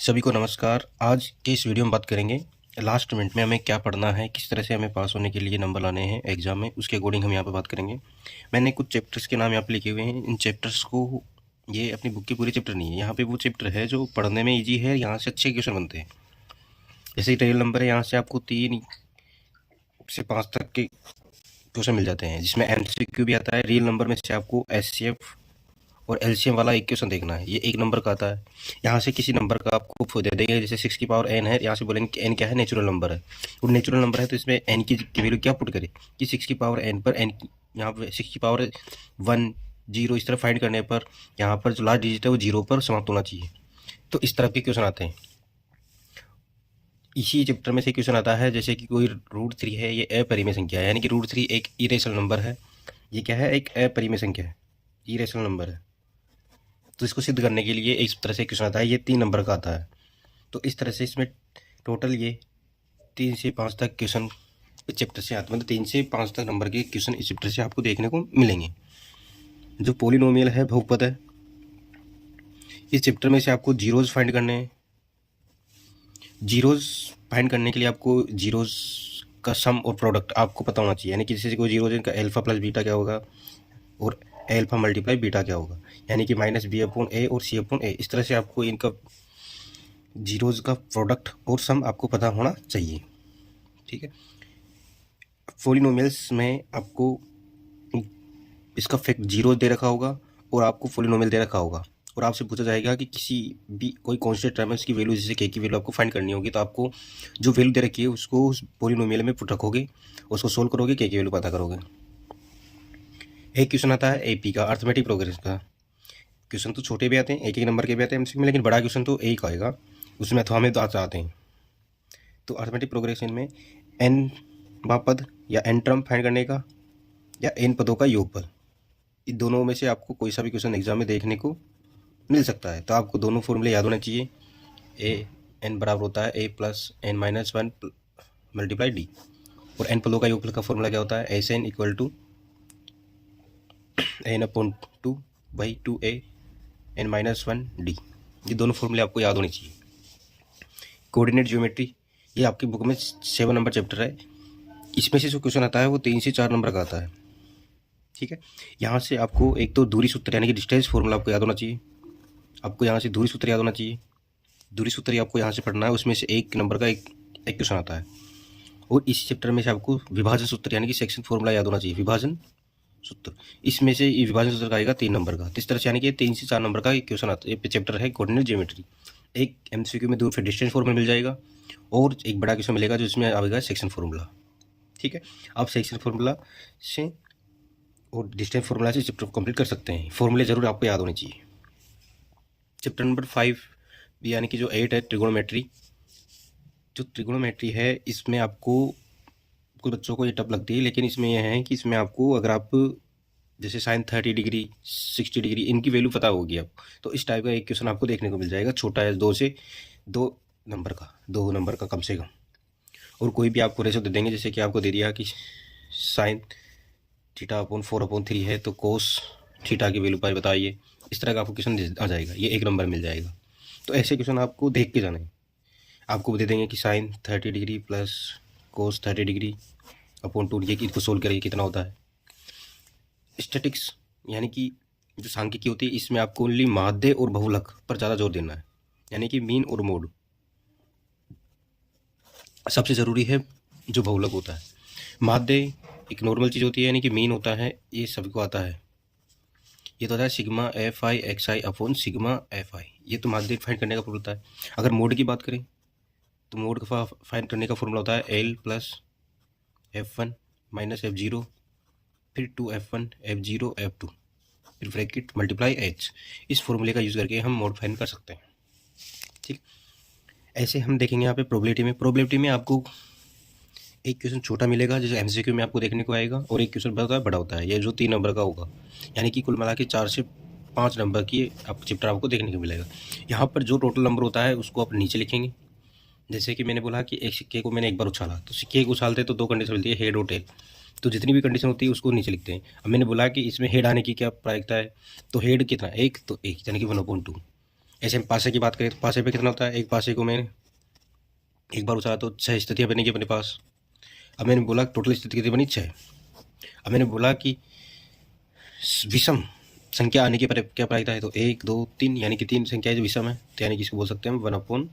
सभी को नमस्कार। आज के इस वीडियो में बात करेंगे लास्ट मिनट में हमें क्या पढ़ना है, किस तरह से हमें पास होने के लिए नंबर लाने हैं एग्जाम में, उसके अकॉर्डिंग हम यहाँ पे बात करेंगे। मैंने कुछ चैप्टर्स के नाम यहाँ पे लिखे हुए हैं। इन चैप्टर्स को, ये अपनी बुक की पूरी चैप्टर नहीं है, यहाँ पे वो चैप्टर है जो पढ़ने में ईजी है, यहाँ से अच्छे क्वेश्चन बनते हैं। जैसे रियल नंबर है, यहाँ से आपको 3 से 5 तक के क्वेश्चन मिल जाते हैं, जिसमें MCQ भी आता है। रियल नंबर में से आपको SCF और LCM वाला एक क्वेश्चन देखना है, ये 1 नंबर का आता है। यहाँ से किसी नंबर का आपको दे देंगे, जैसे 6 की पावर n है, यहाँ से बोलेंगे कि n क्या है, नेचुरल नंबर है। और नेचुरल नंबर है तो इसमें n की वैल्यू क्या पुट करे कि 6 की पावर n पर n यहाँ पर 6 की पावर 1 0 इस तरह फाइंड करने पर यहाँ पर जो लास्ट डिजिट है वो 0 पर समाप्त होना चाहिए। तो इस तरह के क्वेश्चन आते हैं। इसी चैप्टर में से क्वेश्चन आता है, जैसे कि कोई √3 है, ये अपरिमेय संख्या है, यानी कि √3 एक इरेशनल नंबर है। ये क्या है, एक अपरिमेय संख्या है, इरेशनल नंबर है। तो इसको सिद्ध करने के लिए इस तरह से क्वेश्चन आता है, ये 3 नंबर का आता है। तो इस तरह से इसमें टोटल ये 3 से 5 तक क्वेश्चन इस चैप्टर से आते हैं, मतलब 3 से 5 तक नंबर के क्वेश्चन इस चैप्टर से आपको देखने को मिलेंगे। जो पॉलिनोमियल है, बहुपद है, इस चैप्टर में से आपको जीरोज फाइंड करने हैं। जीरोज फाइंड करने के लिए आपको जीरोज का सम और प्रोडक्ट आपको पता होना चाहिए, यानी कि जैसे कोई जीरोज का अल्फा प्लस बीटा क्या होगा और अल्फा मल्टीप्लाई बीटा क्या होगा, यानी कि -b/a और c/a। इस तरह से आपको इनका जीरोज का प्रोडक्ट और सम आपको पता होना चाहिए, ठीक है। पॉलिनोमियल्स में आपको इसका फैक्ट जीरो दे रखा होगा और आपको पॉलिनोमियल दे रखा होगा, और आपसे पूछा जाएगा कि किसी भी कोई कांस्टेंट टर्म है उसकी वैल्यू, जैसे k की वैल्यू आपको फाइंड करनी होगी, तो आपको जो वैल्यू दे रखी है उसको उस पॉलिनोमियल में पुट रखोगे, उसको सोल्व करोगे, k की वैल्यू पता करोगे। एक क्वेश्चन आता है AP का, अर्थमेटिक प्रोग्रेशन का। क्वेश्चन तो छोटे भी आते हैं, एक नंबर के भी आते हैं MCQ में, लेकिन बड़ा क्वेश्चन तो एक आएगा, उसमें तो हमें दांत आते हैं। तो अर्थमेटिक प्रोग्रेशन में n पद या n टर्म फाइंड करने का या n पदों का योगफल, इन दोनों में से आपको कोई सा भी क्वेश्चन एग्जाम में देखने को मिल सकता है। तो आपको दोनों फॉर्मूले याद होने चाहिए। n बराबर होता है a + n-1 × d, और n पदों का योगफल का फॉर्मूला क्या होता है, Sn = n/2/2a n-1d। ये दोनों फॉर्मूले आपको याद होने चाहिए। कोऑर्डिनेट ज्योमेट्री, ये आपकी बुक में 7 नंबर चैप्टर है। इसमें से जो क्वेश्चन आता है वो 3 से 4 नंबर का आता है, ठीक है। यहाँ से आपको एक तो दूरी सूत्र यानी कि डिस्टेंस फॉर्मूला आपको याद होना चाहिए। आपको यहाँ से दूरी सूत्र याद होना चाहिए। दूरी सूत्र आपको यहाँ से पढ़ना है, उसमें से 1 नंबर का एक क्वेश्चन आता है। और इस चैप्टर में से आपको विभाजन सूत्र यानी कि सेक्शन फॉर्मूला याद होना चाहिए, विभाजन सूत्र। इसमें से विभाजन सूत्र आएगा 3 नंबर का। इस तरह से यानी कि 3 से 4 नंबर का एक क्वेश्चन आता है। ये चैप्टर है कोऑर्डिनेट ज्योमेट्री। एक MCQ में दूर फिर डिस्टेंस फॉर्मूला मिल जाएगा, और एक बड़ा क्वेश्चन मिलेगा जो इसमें आएगा सेक्शन फॉर्मूला, ठीक है। आप सेक्शन फॉर्मूला से और डिस्टेंस फॉर्मूला से चैप्टर को कंप्लीट कर सकते हैं। फॉर्मूले जरूर आपको याद होने चाहिए। चैप्टर नंबर 5 यानी कि जो 8 है, ट्रिगोनोमेट्री। जो ट्रिगोनोमेट्री है, इसमें आपको कुछ बच्चों को ये टफ लगती है, लेकिन इसमें यह है कि इसमें आपको अगर आप जैसे साइन 30 डिग्री 60 डिग्री इनकी वैल्यू पता होगी आप, तो इस टाइप का एक क्वेश्चन आपको देखने को मिल जाएगा। छोटा है, 2 नंबर का कम से कम। और कोई भी आपको रेशो दे देंगे, जैसे कि आपको दे दिया कि साइन θ/4/3 है, तो कोस थीटा की वैल्यू पर बताइए। इस तरह का आपको क्वेश्चन आ जाएगा, ये 1 नंबर मिल जाएगा। तो ऐसे क्वेश्चन आपको देख के जाना है। आपको दे देंगे कि sine 30 degree plus cos 30 degree upon 2, ये इसको सोल्व करिए कितना होता है। स्टैटिक्स यानी कि जो सांख्यिकी होती है, इसमें आपको ओनली माध्य और बहुलक पर ज़्यादा जोर देना है, यानी कि मीन और मोड। सबसे ज़रूरी है जो बहुलक होता है। माध्य एक नॉर्मल चीज़ होती है, यानी कि मीन होता है, ये सभी को आता है। ये तो होता है sigma fi xi upon sigma fi, ये तो माध्य फाइंड करने का फॉर्मूला होता है। अगर मोड की बात करें तो मोड का फाइंड करने का फॉर्मूला होता है l + f1 - f0 फिर 2f1 f0 f2 फिर ब्रैकेट मल्टीप्लाई h। इस फॉर्मूले का यूज़ करके हम मोड फाइंड कर सकते हैं, ठीक। ऐसे हम देखेंगे यहाँ पे प्रोबेबिलिटी में आपको एक क्वेश्चन छोटा मिलेगा, जैसे MCQ में आपको देखने को आएगा, और एक क्वेश्चन बड़ा होता है, ये जो 3 नंबर का होगा, यानी कि कुल मिला के 4 से 5 नंबर की आपको चैप्टर आपको देखने को मिलेगा। यहाँ पर जो टोटल नंबर होता है उसको आप नीचे लिखेंगे। जैसे कि मैंने बोला कि एक सिक्के को मैंने एक बार उछाला, तो सिक्के को उछालते तो 2 कंडीशन मिलती है, हेड और टेल। तो जितनी भी कंडीशन होती है उसको नीचे लिखते हैं। अब मैंने बोला कि इसमें हेड आने की क्या प्रायिकता है, तो हेड कितना 1, तो 1 यानी कि 1/2। ऐसे हम पासे की बात करें तो पासे पे कितना होता है, एक पासे को मैंने एक बार उछाला तो 6 स्थितियाँ बनेगी अपने पास। अब मैंने बोला टोटल स्थिति कितनी बनी, 6। अब मैंने बोला कि विषम संख्या आने की क्या प्रायिकता है, तो 1 2 3 यानी कि 3 संख्याएं जो विषम है, तो यानी कि इसको बोल सकते हैं हम 1/2।